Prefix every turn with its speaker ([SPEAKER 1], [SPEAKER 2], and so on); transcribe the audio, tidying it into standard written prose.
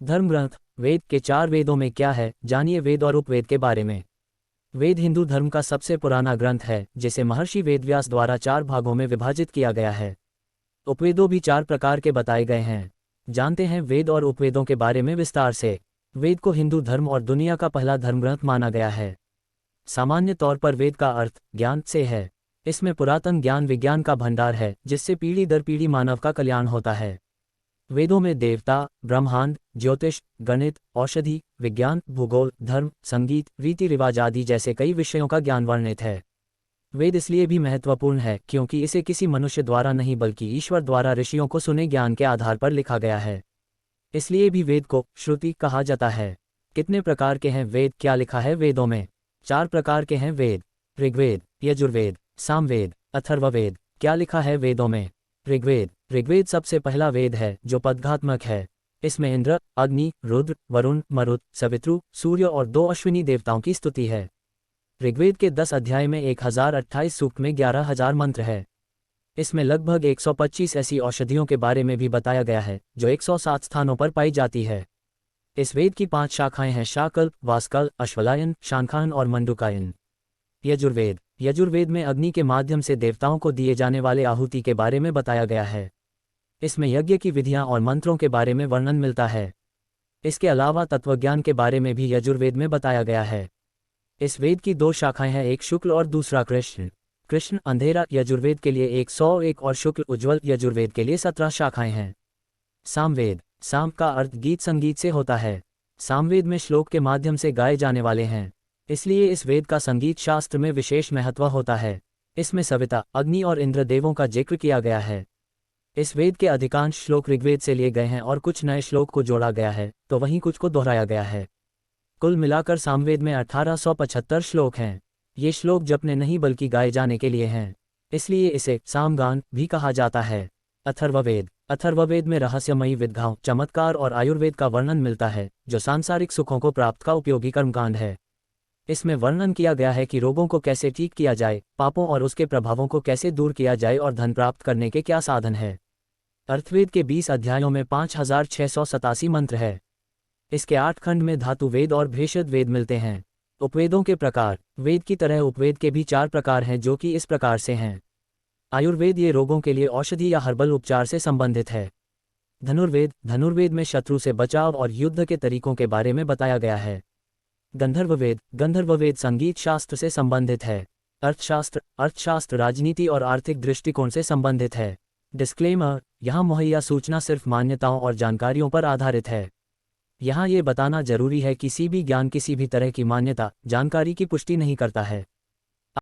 [SPEAKER 1] धर्म ग्रंथ। वेद के 4 वेदों में क्या है, जानिए वेद और उपवेद के बारे में। वेद हिंदू धर्म का सबसे पुराना ग्रंथ है, जिसे महर्षि वेदव्यास द्वारा 4 भागों में विभाजित किया गया है। उपवेदों भी 4 प्रकार के बताए गए हैं। जानते हैं वेद और उपवेदों के बारे में विस्तार से। वेद को हिंदू धर्म और दुनिया का पहला धर्मग्रंथ माना गया है। सामान्य तौर पर वेद का अर्थ ज्ञान से है। इसमें पुरातन ज्ञान विज्ञान का भंडार है, जिससे पीढ़ी दर पीढ़ी मानव का कल्याण होता है। वेदों में देवता, ब्रह्मांड, ज्योतिष, गणित, औषधि, विज्ञान, भूगोल, धर्म, संगीत, रीति रिवाज आदि जैसे कई विषयों का ज्ञान वर्णित है। वेद इसलिए भी महत्वपूर्ण है क्योंकि इसे किसी मनुष्य द्वारा नहीं बल्कि ईश्वर द्वारा ऋषियों को सुने ज्ञान के आधार पर लिखा गया है। इसलिए भी वेद को श्रुति कहा जाता है। कितने प्रकार के हैं वेद, क्या लिखा है वेदों में? 4 प्रकार के हैं वेद। ऋग्वेद, यजुर्वेद, सामवेद, अथर्ववेद। क्या लिखा है वेदों में? ऋग्वेद। ऋग्वेद सबसे पहला वेद है जो पदघात्मक है। इसमें इंद्र, अग्नि, रुद्र, वरुण, मरुत, सवित्रु, सूर्य और 2 अश्विनी देवताओं की स्तुति है। ऋग्वेद के 10 अध्याय में 1028 सूक्त में 11,000 मंत्र है। इसमें लगभग 125 ऐसी औषधियों के बारे में भी बताया गया है जो 107 स्थानों पर पाई जाती है। इस वेद की 5 शाखाएं हैं: शाकल्प, वास्कल, अश्वलायन, शांखान और मंडुकायन। यजुर्वेद। यजुर्वेद में अग्नि के माध्यम से देवताओं को दिए जाने वाले आहुति के बारे में बताया गया है। इसमें यज्ञ की विधियां और मंत्रों के बारे में वर्णन मिलता है। इसके अलावा तत्वज्ञान के बारे में भी यजुर्वेद में बताया गया है। इस वेद की 2 शाखाएं हैं, एक शुक्ल और दूसरा कृष्ण। कृष्ण अंधेरा यजुर्वेद के लिए 101 और शुक्ल उज्ज्वल यजुर्वेद के लिए 17 शाखाएं हैं। सामवेद। साम का अर्थ गीत संगीत से होता है। सामवेद में श्लोक के माध्यम से गाए जाने वाले हैं, इसलिए इस वेद का संगीत शास्त्र में विशेष महत्व होता है। इसमें सविता, अग्नि और इंद्र देवों का जिक्र किया गया है। इस वेद के अधिकांश श्लोक ऋग्वेद से लिए गए हैं और कुछ नए श्लोक को जोड़ा गया है, तो वहीं कुछ को दोहराया गया है। कुल मिलाकर सामवेद में 1875 श्लोक हैं। ये श्लोक जपने नहीं बल्कि गाए जाने के लिए हैं, इसलिए इसे सामगान भी कहा जाता है। अथर्ववेद। अथर्ववेद में रहस्यमयी विद्याओं, चमत्कार और आयुर्वेद का वर्णन मिलता है, जो सांसारिक सुखों को प्राप्त का उपयोगी कर्मकांड है। इसमें वर्णन किया गया है कि रोगों को कैसे ठीक किया जाए, पापों और उसके प्रभावों को कैसे दूर किया जाए और धन प्राप्त करने के क्या साधन है। अर्थवेद के 20 अध्यायों में 5687 मंत्र है। इसके 8 खंड में धातु वेद और भेषज वेद मिलते हैं। उपवेदों के प्रकार। वेद की तरह उपवेद के भी 4 प्रकार हैं, जो कि इस प्रकार से हैं। आयुर्वेद, ये रोगों के लिए औषधि या हर्बल उपचार से संबंधित है। धनुर्वेद। धनुर्वेद में शत्रु से बचाव और युद्ध के तरीकों के बारे में बताया गया है। गंधर्ववेद। गंधर्ववेद संगीत शास्त्र से संबंधित है। अर्थशास्त्र। अर्थशास्त्र राजनीति और आर्थिक दृष्टिकोण से संबंधित है। डिस्क्लेमर, यहाँ मुहैया सूचना सिर्फ मान्यताओं और जानकारियों पर आधारित है। यहाँ ये बताना जरूरी है कि किसी भी ज्ञान किसी भी तरह की मान्यता, जानकारी की पुष्टि नहीं करता है।